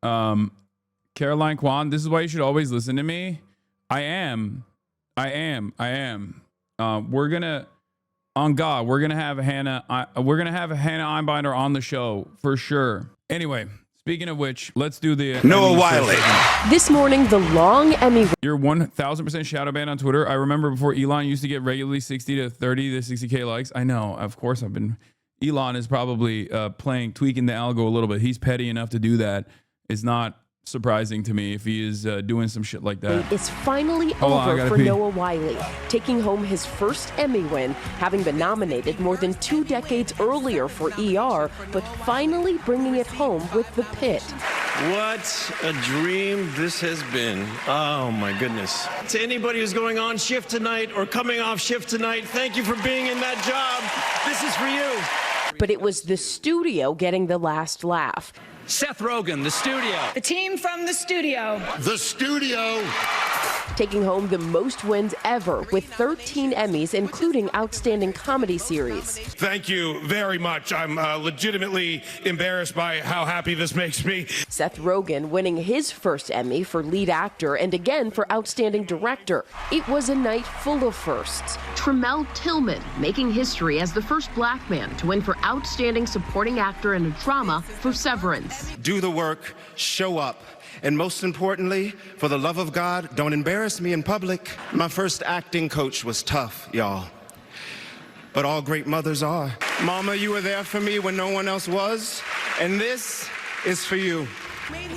Caroline Kwan, this is why you should always listen to me. I am. We're gonna, on God, we're gonna have Hannah Einbinder on the show for sure. Anyway, speaking of which, let's do the Noah Wiley. This morning, the long Emmy. You're 1,000% shadow banned on Twitter. I remember before Elon used to get regularly 60 to 30 to 60K likes. I know, of course, Elon is probably tweaking the algo a little bit. He's petty enough to do that. It's not surprising to me if he is doing some shit like that. It's finally over for Noah Wiley, taking home his first Emmy win, having been nominated more than 2 decades earlier for ER, but finally bringing it home with The Pit. What a dream this has been. Oh my goodness. To anybody who's going on shift tonight or coming off shift tonight, thank you for being in that job. This is for you. But it was the studio getting the last laugh. Seth Rogen, the studio. The team from the studio. The studio. Taking home the most wins ever with 13 Emmys, including Outstanding Comedy Series. Thank you very much. I'm legitimately embarrassed by how happy this makes me. Seth Rogen winning his first Emmy for lead actor and again for Outstanding Director. It was a night full of firsts. Tremel Tillman making history as the first black man to win for Outstanding Supporting Actor in a Drama for Severance. Do the work, show up. And most importantly, for the love of God, don't embarrass me in public. My first acting coach was tough, y'all. But all great mothers are. Mama, you were there for me when no one else was. And this is for you.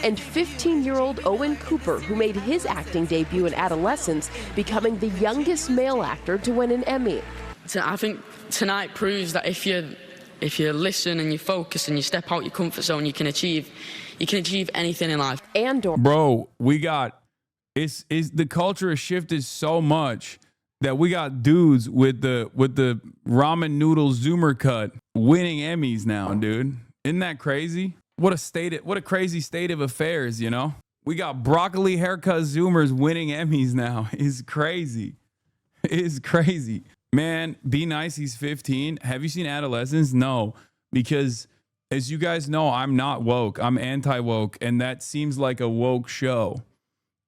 And 15-year-old Owen Cooper, who made his acting debut in adolescence, becoming the youngest male actor to win an Emmy. So I think tonight proves that if you listen and you focus and you step out your comfort zone, you can achieve anything in life. Bro, the culture has shifted so much that we got dudes with the ramen noodle zoomer cut winning Emmys now, dude. Isn't that crazy? What a crazy state of affairs, you know? We got broccoli haircut zoomers winning Emmys now. It's crazy. It's crazy. Man, be nice, he's 15. Have you seen Adolescence? No, because as you guys know, I'm not woke. I'm anti-woke, and that seems like a woke show.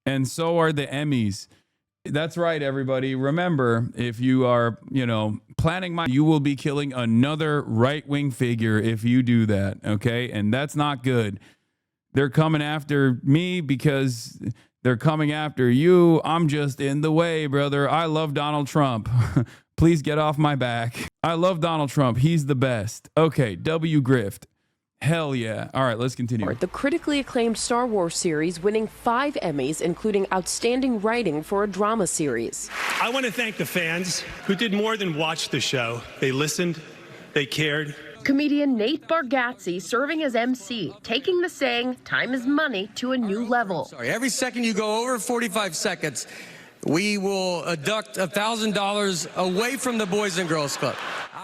And so are the Emmys. That's right, everybody. Remember, if you are, planning you will be killing another right-wing figure if you do that, okay? And that's not good. They're coming after me because they're coming after you. I'm just in the way, brother. I love Donald Trump. Please get off my back. I love Donald Trump. He's the best. Okay, W. Grift. Hell yeah. All right, let's continue. The critically acclaimed Star Wars series winning 5 Emmys, including Outstanding Writing for a Drama Series. I want to thank the fans who did more than watch the show. They listened, they cared. Comedian Nate Bargatze serving as MC, taking the saying, time is money, to a new level. Sorry, every second you go over 45 seconds, we will deduct $1,000 away from the Boys and Girls Club.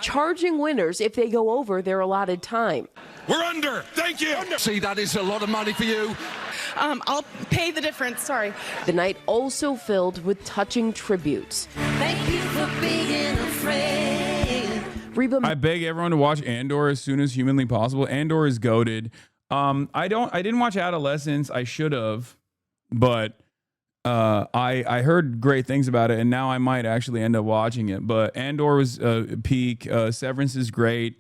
Charging winners if they go over their allotted time. We're under. Thank you. See, that is a lot of money for you. I'll pay the difference. Sorry. The night also filled with touching tributes. Thank you for being a friend. I beg everyone to watch Andor as soon as humanly possible. Andor is goated. I didn't watch Adolescence. I should have, but I heard great things about it, and now I might actually end up watching it. But Andor was peak. Severance is great.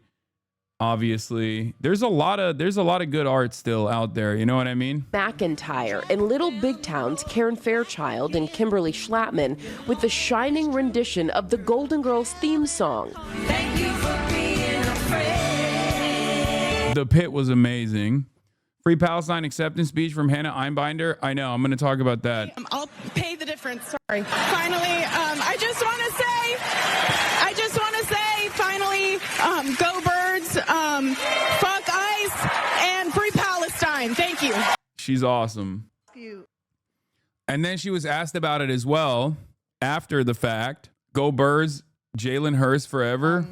Obviously, there's a lot of good art still out there. You know what I mean? McIntyre and Little Big Town's Karen Fairchild and Kimberly Schlappman with the shining rendition of the Golden Girls theme song. Thank you for being a friend. The Pit was amazing. Free Palestine acceptance speech from Hannah Einbinder. I know, I'm going to talk about that. I'll pay the difference. Sorry. Finally, I just want to say, finally, go Birds, fuck ICE, and free Palestine. Thank you. She's awesome. And then she was asked about it as well after the fact. Go Birds, Jalen Hurst forever.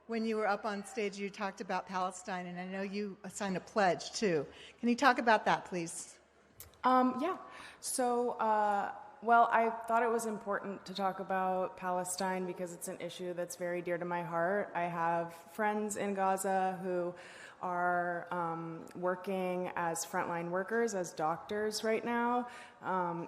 When you were up on stage, you talked about Palestine, and I know you signed a pledge, too. Can you talk about that, please? Yeah. So Well, I thought it was important to talk about Palestine because it's an issue that's very dear to my heart. I have friends in Gaza who are working as frontline workers, as doctors right now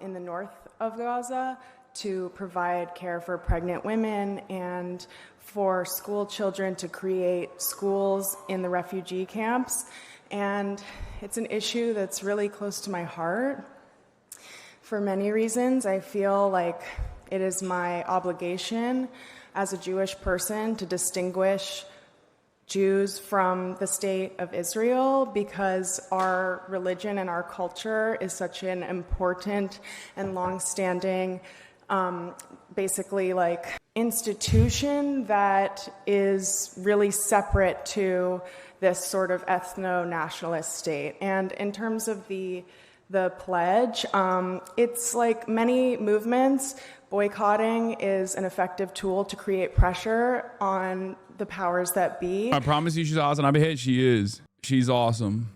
in the north of Gaza to provide care for pregnant women and for school children to create schools in the refugee camps. And it's an issue that's really close to my heart. For many reasons, I feel like it is my obligation as a Jewish person to distinguish Jews from the state of Israel because our religion and our culture is such an important and long-standing, basically like institution that is really separate to this sort of ethno-nationalist state. And in terms of the pledge, it's like many movements, boycotting is an effective tool to create pressure on the powers that be. I promise you she's awesome. I bet she is. She's awesome.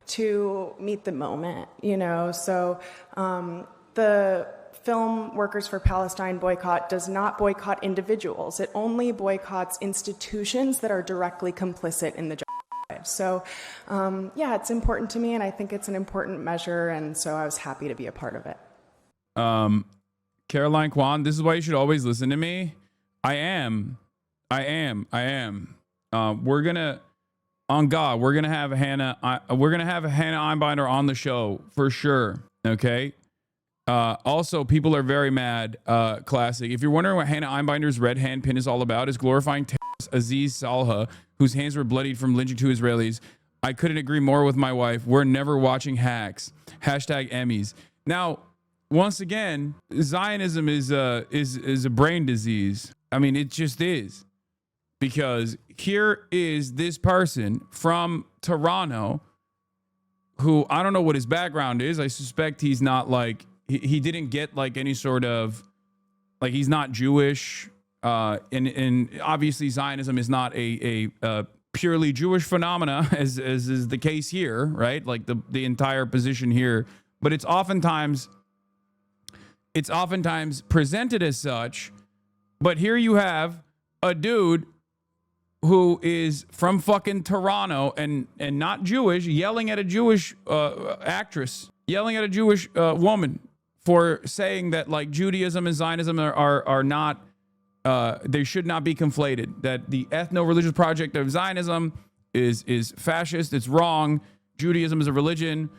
To meet the moment, you know? So the Film Workers for Palestine boycott does not boycott individuals. It only boycotts institutions that are directly complicit in the genocide. So yeah, it's important to me, and I think it's an important measure, and so I was happy to be a part of it. Caroline Kwan, this is why you should always listen to me. I am. We're gonna, on God, we're gonna have Hannah Einbinder on the show for sure. Okay. Also, people are very mad. Classic. If you're wondering what Hannah Einbinder's red hand pin is all about, is glorifying terrorist Aziz Salha, whose hands were bloodied from lynching two Israelis. I couldn't agree more with my wife. We're never watching hacks. Hashtag Emmys. Now, once again, Zionism is a brain disease. I mean, it just is. Because here is this person from Toronto who, I don't know what his background is. I suspect he's not like, he didn't get like any sort of, like he's not Jewish. And obviously Zionism is not a purely Jewish phenomena as is the case here, right? Like the entire position here. But it's oftentimes presented as such. But here you have a dude who is from fucking Toronto and not Jewish, yelling at a Jewish actress, yelling at a Jewish woman for saying that like Judaism and Zionism are not, they should not be conflated, that the ethno-religious project of Zionism is fascist, it's wrong, Judaism is a religion.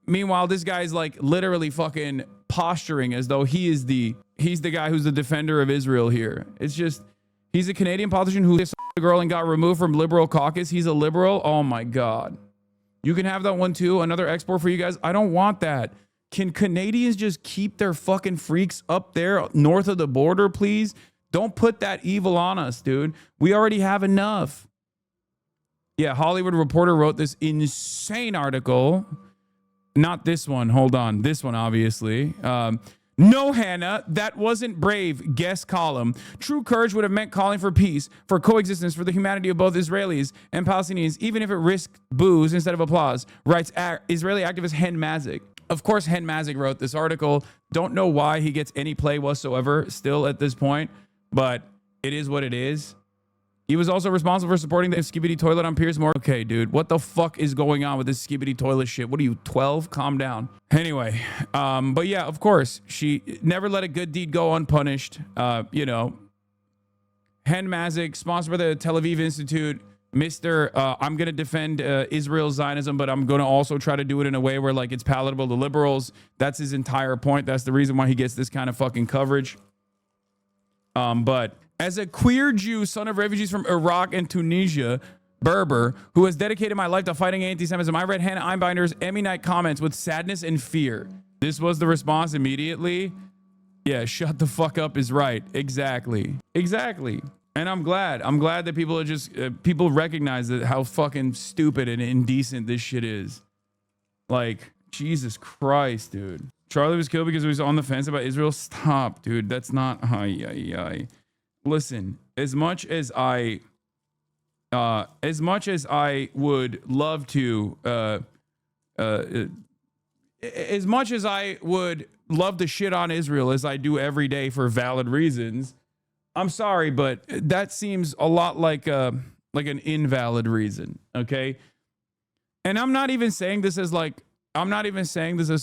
Meanwhile, this guy's like literally fucking posturing as though he's the guy who's the defender of Israel here. It's just, he's a Canadian politician who kissed a girl and got removed from liberal caucus. He's a liberal. Oh my God. You can have that one too. Another export for you guys. I don't want that. Can Canadians just keep their fucking freaks up there north of the border, please? Don't put that evil on us, dude. We already have enough. Yeah, Hollywood Reporter wrote this insane article. Not this one. Hold on. This one, obviously. No, Hannah, that wasn't brave. Guess column. True courage would have meant calling for peace, for coexistence, for the humanity of both Israelis and Palestinians, even if it risked boos instead of applause, writes Israeli activist Hen Mazik. Of course, Hen Mazik wrote this article. Don't know why he gets any play whatsoever still at this point, but it is what it is. He was also responsible for supporting the skibidi toilet on Piers Morgan. Okay, dude, what the fuck is going on with this skibidi toilet shit? What are you, 12? Calm down. Anyway, but yeah, of course, she never let a good deed go unpunished. You know, Hen Mazik, sponsored by the Tel Aviv Institute, Mr. I'm going to defend Israel's Zionism, but I'm going to also try to do it in a way where like it's palatable to liberals. That's his entire point. That's the reason why he gets this kind of fucking coverage. But as a queer Jew, son of refugees from Iraq and Tunisia, Berber, who has dedicated my life to fighting anti-Semitism, I read Hannah Einbinder's Emmy night comments with sadness and fear. This was the response immediately. Yeah, shut the fuck up is right. Exactly. And I'm glad that people are just, people recognize that how fucking stupid and indecent this shit is. Like, Jesus Christ, dude. Charlie was killed because he was on the fence about Israel. Stop, dude. That's not, Listen, as much as I would love to, as much as I would love to shit on Israel as I do every day for valid reasons, I'm sorry, but that seems a lot like an invalid reason. Okay. And I'm not even saying this as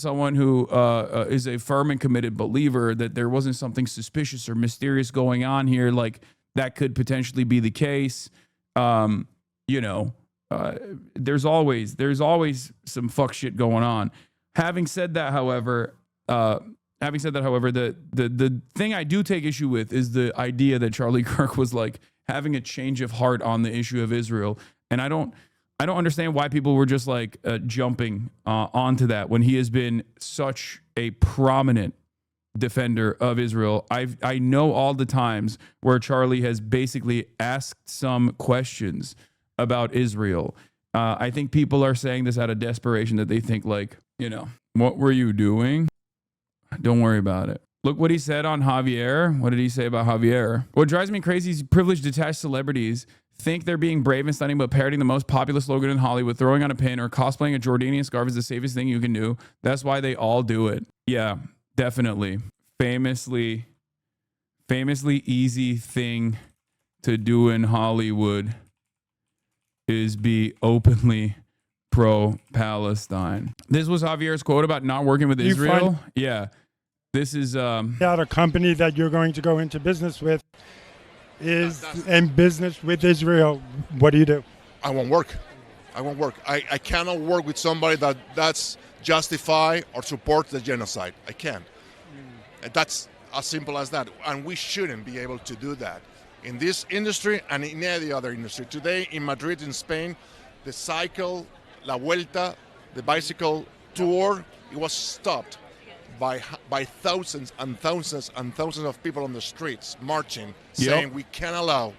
someone who is a firm and committed believer that there wasn't something suspicious or mysterious going on here. Like that could potentially be the case. There's always some fuck shit going on. Having said that, however, the thing I do take issue with is the idea that Charlie Kirk was like having a change of heart on the issue of Israel. And I don't understand why people were just like jumping onto that when he has been such a prominent defender of Israel. I know all the times where Charlie has basically asked some questions about Israel. I think people are saying this out of desperation, that they think like, what were you doing? Don't worry about it. Look what he said on Javier. What did he say about Javier? What drives me crazy is privileged, detached celebrities think they're being brave and stunning, but parroting the most popular slogan in Hollywood, throwing on a pin, or cosplaying a Jordanian scarf is the safest thing you can do. That's why they all do it. Yeah, definitely. Famously easy thing to do in Hollywood is be openly pro-Palestine. This was Javier's quote about not working with Israel. Yeah. This is a company that you're going to go into business with is in business with Israel. What do you do? I won't work. I cannot work with somebody that's justify or support the genocide. I can't. That's as simple as that. And we shouldn't be able to do that in this industry and in any other industry. Today in Madrid, in Spain, the cycle, La Vuelta, the bicycle tour, it was stopped by thousands and thousands and thousands of people on the streets marching, saying we can't allow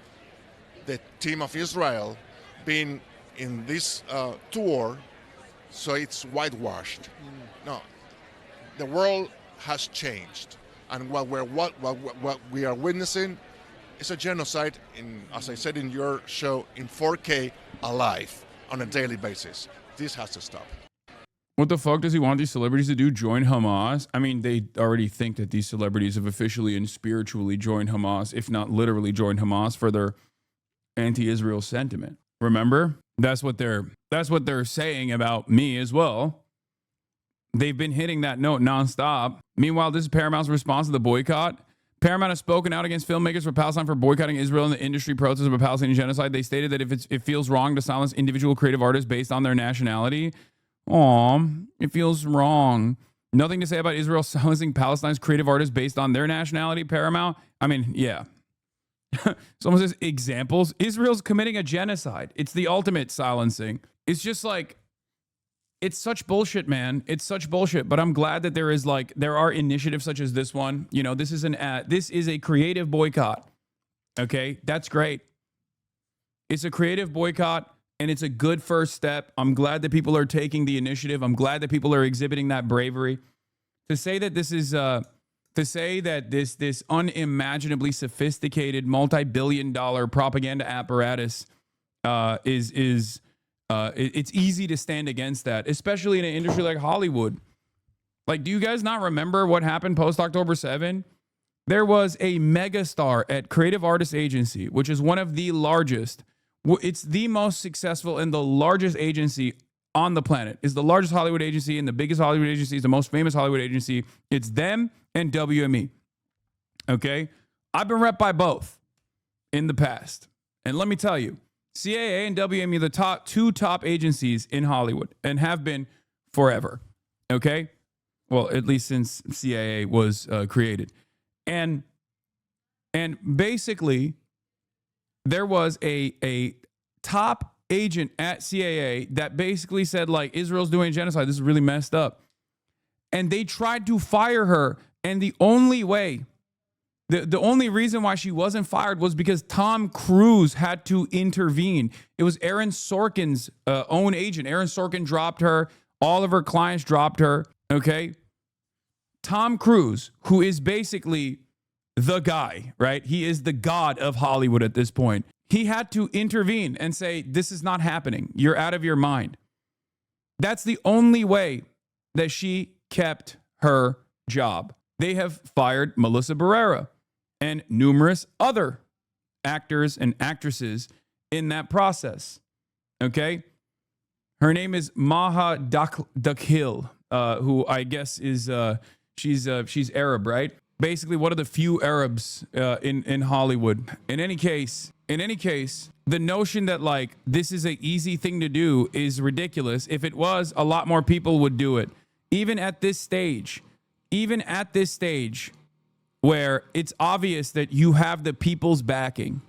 the team of Israel being in this tour, so it's whitewashed. No, the world has changed, and what we are witnessing is a genocide, as I said in your show, in 4K alive on a daily basis. This has to stop. What the fuck does he want these celebrities to do? Join Hamas? I mean, they already think that these celebrities have officially and spiritually joined Hamas, if not literally joined Hamas, for their anti-Israel sentiment. Remember? That's what they're saying about me as well. They've been hitting that note nonstop. Meanwhile, this is Paramount's response to the boycott. Paramount has spoken out against filmmakers for Palestine for boycotting Israel in the industry protests of a Palestinian genocide. They stated that if it feels wrong to silence individual creative artists based on their nationality, it feels wrong. Nothing to say about Israel silencing Palestine's creative artists based on their nationality, Paramount? I mean, yeah. Someone says examples. Israel's committing a genocide. It's the ultimate silencing. It's just like, it's such bullshit, man. It's such bullshit. But I'm glad that there are initiatives such as this one. This is a creative boycott. Okay, that's great. It's a creative boycott, and it's a good first step. I'm glad that people are taking the initiative. I'm glad that people are exhibiting that bravery. To say that this is this unimaginably sophisticated multi-billion-dollar propaganda apparatus it's easy to stand against that, especially in an industry like Hollywood. Like, do you guys not remember what happened post October 7? There was a megastar at Creative Artists Agency, which is one of the largest. It's the most successful and the largest agency on the planet. It's the largest Hollywood agency and the biggest Hollywood agency. It's the most famous Hollywood agency. It's them and WME. Okay? I've been rep by both in the past. And let me tell you, CAA and WME are the two top agencies in Hollywood and have been forever. Okay? Well, at least since CAA was created. And basically, there was a top agent at CAA that basically said, like, Israel's doing genocide. This is really messed up. And they tried to fire her. And the only way, the only reason why she wasn't fired was because Tom Cruise had to intervene. It was Aaron Sorkin's own agent. Aaron Sorkin dropped her. All of her clients dropped her. Okay? Tom Cruise, who is basically the guy, right? He is the god of Hollywood at this point. He had to intervene and say, this is not happening. You're out of your mind. That's the only way that she kept her job. They have fired Melissa Barrera and numerous other actors and actresses in that process. Okay? Her name is Maha Dakhil, who I guess is she's Arab, right? Basically one of the few Arabs in Hollywood. In any case, the notion that like this is an easy thing to do is ridiculous. If it was, a lot more people would do it. Even at this stage where it's obvious that you have the people's backing,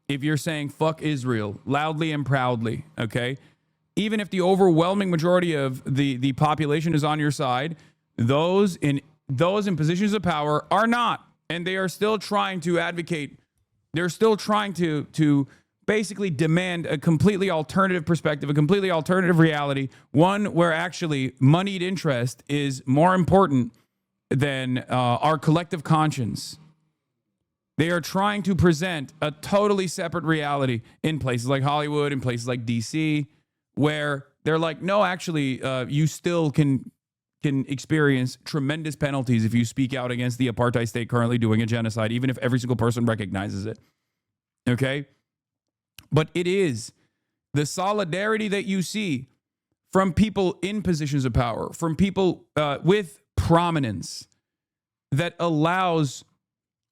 if you're saying fuck Israel loudly and proudly, okay? Even if the overwhelming majority of the population is on your side, those in positions of power are not. And they are still trying to advocate. They're still trying to basically demand a completely alternative perspective, a completely alternative reality, one where actually moneyed interest is more important than our collective conscience. They are trying to present a totally separate reality in places like Hollywood, in places like DC, where they're like, no, actually, you still can experience tremendous penalties if you speak out against the apartheid state currently doing a genocide, even if every single person recognizes it. Okay? But it is the solidarity that you see from people in positions of power, from people with prominence, that allows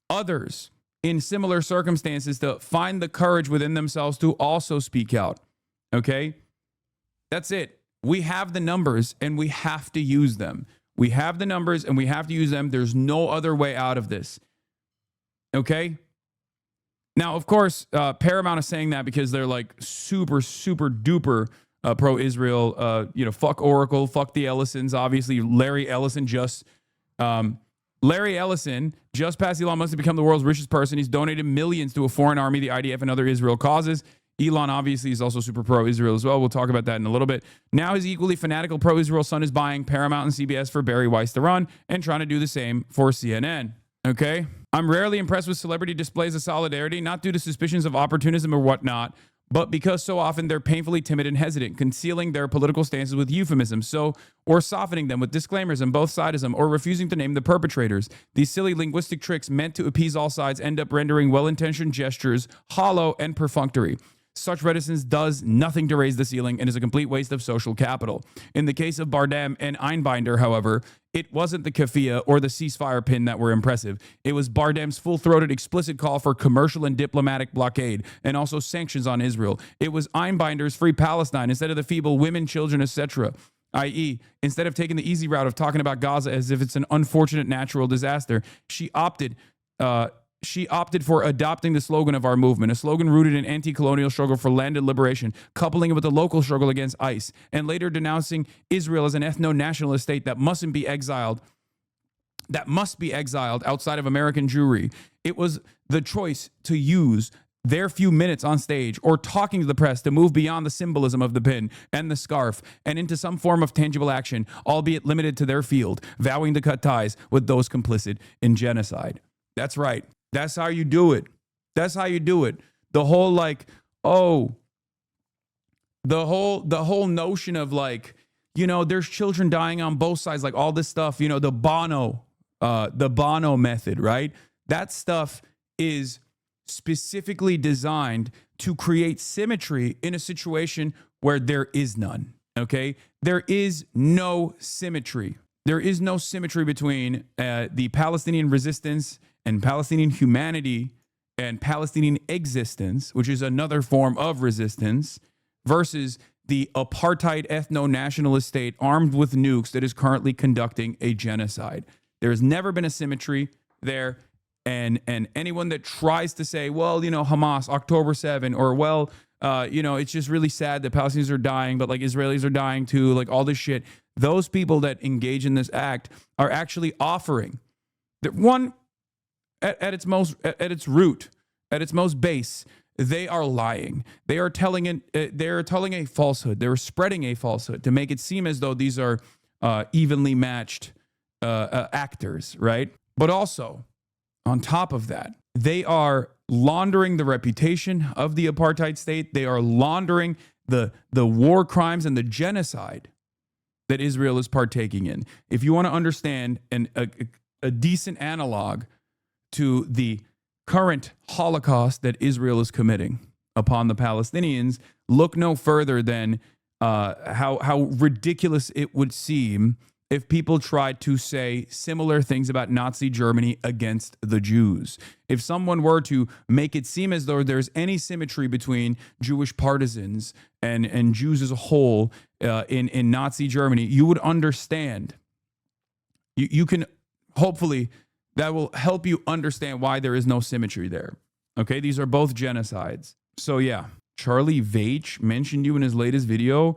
others in similar circumstances to find the courage within themselves to also speak out. Okay? That's it. We have the numbers and we have to use them. We have the numbers and we have to use them. There's no other way out of this. Okay? Now, of course, Paramount is saying that because they're like super, super duper pro-Israel. Fuck Oracle, fuck the Ellisons. Obviously, Larry Ellison just passed Elon Musk to become the world's richest person. He's donated millions to a foreign army, the IDF, and other Israel causes. Elon obviously is also super pro-Israel as well. We'll talk about that in a little bit. Now his equally fanatical pro-Israel son is buying Paramount and CBS for Barry Weiss to run and trying to do the same for CNN. Okay? I'm rarely impressed with celebrity displays of solidarity, not due to suspicions of opportunism or whatnot, but because so often they're painfully timid and hesitant, concealing their political stances with euphemisms, or softening them with disclaimers on both sides of them, or refusing to name the perpetrators. These silly linguistic tricks meant to appease all sides end up rendering well-intentioned gestures hollow and perfunctory. Such reticence does nothing to raise the ceiling and is a complete waste of social capital. In the case of Bardem and Einbinder, however, it wasn't the keffiyeh or the ceasefire pin that were impressive. It was Bardem's full-throated explicit call for commercial and diplomatic blockade and also sanctions on Israel. It was Einbinder's Free Palestine instead of the feeble women, children, etc., i.e., instead of taking the easy route of talking about Gaza as if it's an unfortunate natural disaster, she opted for adopting the slogan of our movement, a slogan rooted in anti-colonial struggle for landed liberation, coupling it with the local struggle against ICE, and later denouncing Israel as an ethno-nationalist state that must be exiled outside of American Jewry. It was the choice to use their few minutes on stage or talking to the press to move beyond the symbolism of the pin and the scarf and into some form of tangible action, albeit limited to their field, vowing to cut ties with those complicit in genocide. That's right. That's how you do it. That's how you do it. The whole the whole notion of like, there's children dying on both sides, like all this stuff, the Bono method, right? That stuff is specifically designed to create symmetry in a situation where there is none. Okay? There is no symmetry. There is no symmetry between the Palestinian resistance and Palestinian humanity and Palestinian existence, which is another form of resistance, versus the apartheid ethno-nationalist state armed with nukes that is currently conducting a genocide. There's never been a symmetry there. And anyone that tries to say, well, Hamas, October 7, or it's just really sad that Palestinians are dying, but like Israelis are dying too, like all this shit. Those people that engage in this act are actually offering that one, at its root, at its most base, they are lying. They are telling a falsehood. They're spreading a falsehood to make it seem as though these are evenly matched actors, right? But also, on top of that, they are laundering the reputation of the apartheid state. They are laundering the war crimes and the genocide that Israel is partaking in. If you want to understand a decent analog to the current Holocaust that Israel is committing upon the Palestinians, look no further than how ridiculous it would seem if people tried to say similar things about Nazi Germany against the Jews. If someone were to make it seem as though there's any symmetry between Jewish partisans and Jews as a whole in Nazi Germany, you would understand. You can, hopefully, that will help you understand why there is no symmetry there. Okay, these are both genocides. So yeah, Charlie Veitch mentioned you in his latest video.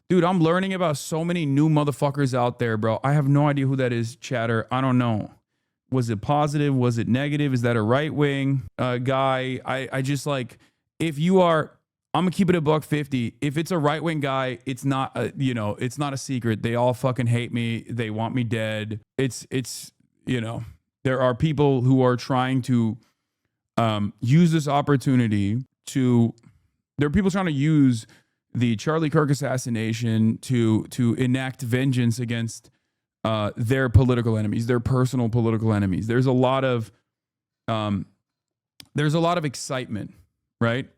Dude, I'm learning about so many new motherfuckers out there, bro. I have no idea who that is, chatter. I don't know. Was it positive? Was it negative? Is that a right-wing guy? I just like, if you are, I'm gonna keep it $150. If it's a right-wing guy, it's not it's not a secret. They all fucking hate me. They want me dead. It's there are people who are trying to use this opportunity there are people trying to use the Charlie Kirk assassination to enact vengeance against their political enemies, their personal political enemies. There's a lot of excitement, right?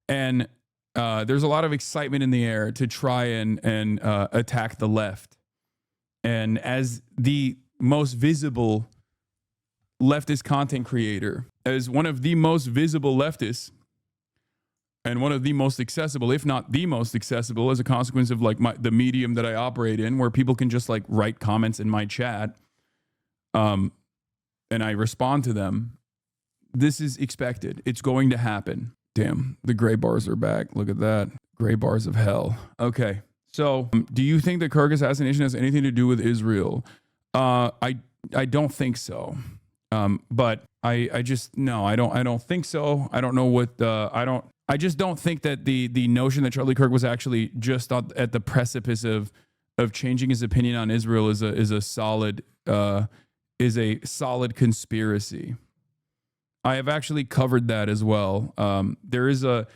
And there's a lot of excitement in the air to try and attack the left. And as the most visible leftist content creator, as one of the most visible leftists, and one of the most accessible, if not the most accessible, as a consequence of like the medium that I operate in, where people can just like write comments in my chat, and I respond to them. This is expected. It's going to happen. Damn, the gray bars are back. Look at that. Gray bars of hell. Okay. So do you think the Kirk assassination has anything to do with Israel? I don't think so. But I just, no, I don't think so. I don't know what, I just don't think that the notion that Charlie Kirk was actually just at the precipice of changing his opinion on Israel is a solid conspiracy. I have actually covered that as well. There's a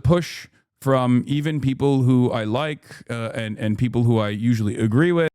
push from even people who I like and people who I usually agree with